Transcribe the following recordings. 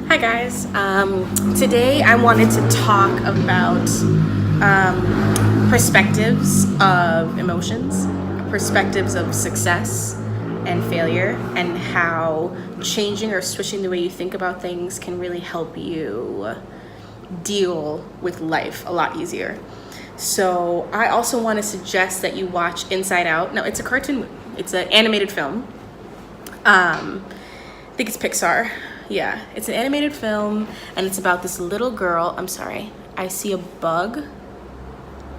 Hi guys. Today I wanted to talk about perspectives of emotions, perspectives of success and failure, and how changing or switching the way you think about things can really help you deal with life a lot easier. So I also want to suggest that you watch Inside Out. No, it's a cartoon. It's an animated film. I think it's Pixar. Yeah, it's an animated film, and it's about this little girl. I'm sorry, I see a bug,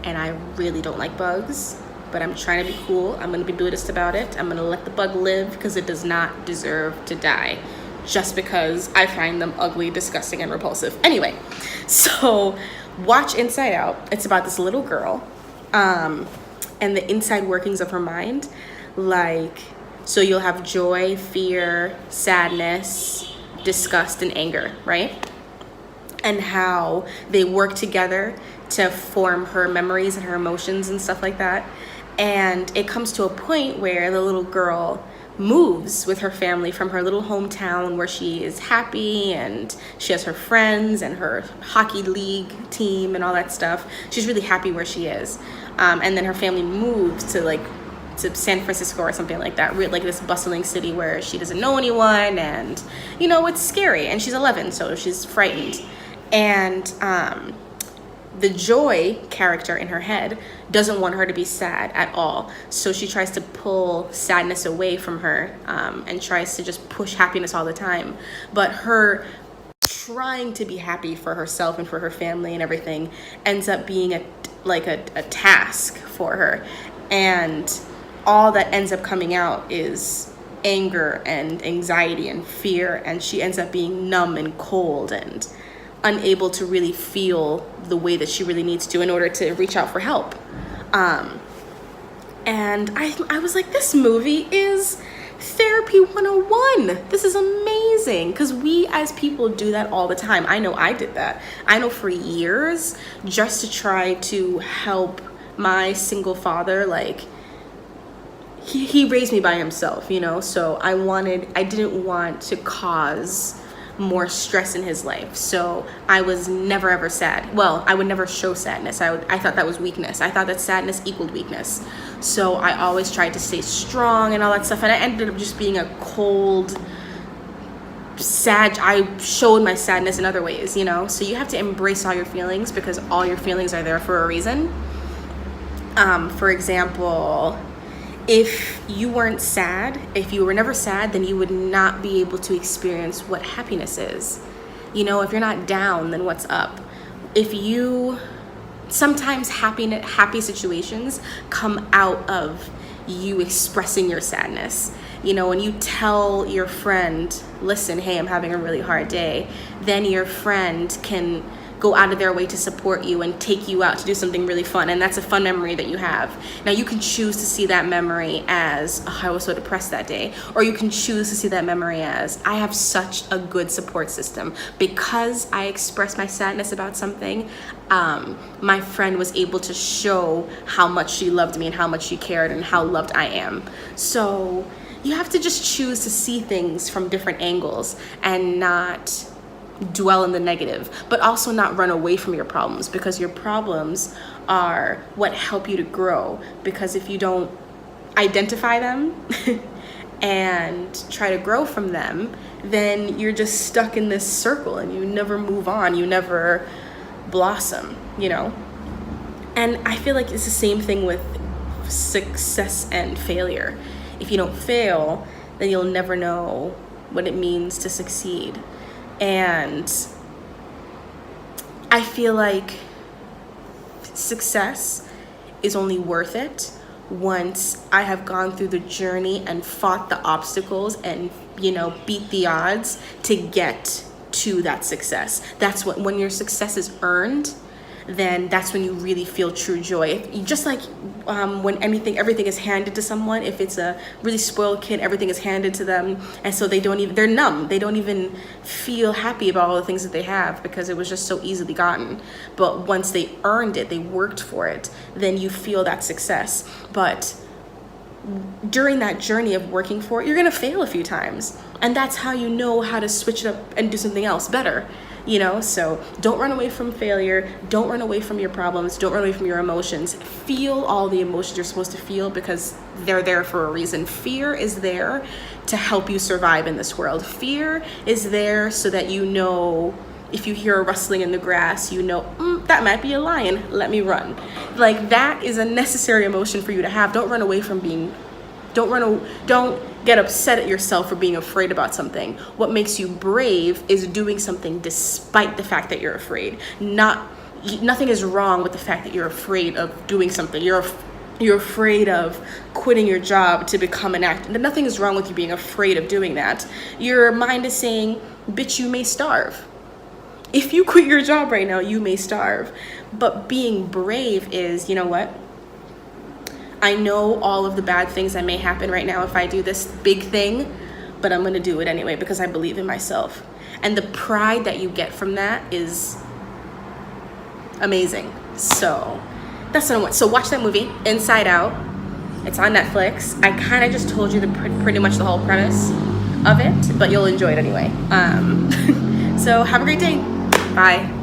and I really don't like bugs, but I'm trying to be cool. I'm gonna be Buddhist about it. I'm gonna let the bug live because it does not deserve to die just because I find them ugly, disgusting, and repulsive. Anyway, so watch Inside Out. It's about this little girl and the inside workings of her mind. So you'll have joy, fear, sadness, disgust, and anger, right? And how they work together to form her memories and her emotions and stuff like that. And it comes to a point where the little girl moves with her family from her little hometown where she is happy and she has her friends and her hockey league team and all that stuff. She's really happy where she is. And then her family moves to San Francisco or something like that, like this bustling city where she doesn't know anyone, and it's scary, and she's 11, so she's frightened. And the Joy character in her head doesn't want her to be sad at all, so she tries to pull sadness away from her and tries to just push happiness all the time. But her trying to be happy for herself and for her family and everything ends up being a task for her, and all that ends up coming out is anger and anxiety and fear, and she ends up being numb and cold and unable to really feel the way that she really needs to in order to reach out for help. And I was like, this movie is therapy 101. This is amazing, because we as people do that all the time. I know I did that. I know for years, just to try to help my single father, he raised me by himself, so I didn't want to cause more stress in his life. So I was never ever sad. Well, I would never show sadness. I thought that was weakness. I thought that sadness equaled weakness. So I always tried to stay strong and all that stuff. And I ended up just being a cold, sad. I showed my sadness in other ways, So you have to embrace all your feelings, because all your feelings are there for a reason. For example, if you weren't sad, if you were never sad, then you would not be able to experience what happiness is. If you're not down, then what's up? Sometimes happy situations come out of you expressing your sadness. When you tell your friend, listen, hey, I'm having a really hard day, then your friend can go out of their way to support you and take you out to do something really fun, and that's a fun memory that you have. Now you can choose to see that memory as, oh, I was so depressed that day, or you can choose to see that memory as, I have such a good support system because I expressed my sadness about something. My friend was able to show how much she loved me and how much she cared and how loved I am. So you have to just choose to see things from different angles and not dwell in the negative, but also not run away from your problems, because your problems are what help you to grow. Because if you don't identify them and try to grow from them, then you're just stuck in this circle and you never move on, you never blossom, And I feel like it's the same thing with success and failure. If you don't fail, then you'll never know what it means to succeed. And I feel like success is only worth it once I have gone through the journey and fought the obstacles and, beat the odds to get to that success. That's when your success is earned, then that's when you really feel true joy. Just like when everything is handed to someone. If it's a really spoiled kid, everything is handed to them, and so they're numb. They don't even feel happy about all the things that they have because it was just so easily gotten. But once they earned it, they worked for it, then you feel that success. But during that journey of working for it, you're gonna fail a few times. And that's how you know how to switch it up and do something else better. So don't run away from failure. Don't run away from your problems. Don't run away from your emotions. Feel all the emotions you're supposed to feel, because they're there for a reason. Fear is there to help you survive in this world. Fear is there so that if you hear a rustling in the grass, that might be a lion, let me run. Like, that is a necessary emotion for you to have. Don't run away from don't get upset at yourself for being afraid about something. What makes you brave is doing something despite the fact that you're afraid. Nothing is wrong with the fact that you're afraid of doing something. You're afraid of quitting your job to become an actor. Nothing is wrong with you being afraid of doing that. Your mind is saying, bitch, you may starve. If you quit your job right now, you may starve. But being brave is, you know what? I know all of the bad things that may happen right now if I do this big thing, but I'm gonna do it anyway because I believe in myself. And the pride that you get from that is amazing. So that's what I want. So watch that movie, Inside Out. It's on Netflix. I kind of just told you pretty much the whole premise of it, but you'll enjoy it anyway. So have a great day. Bye.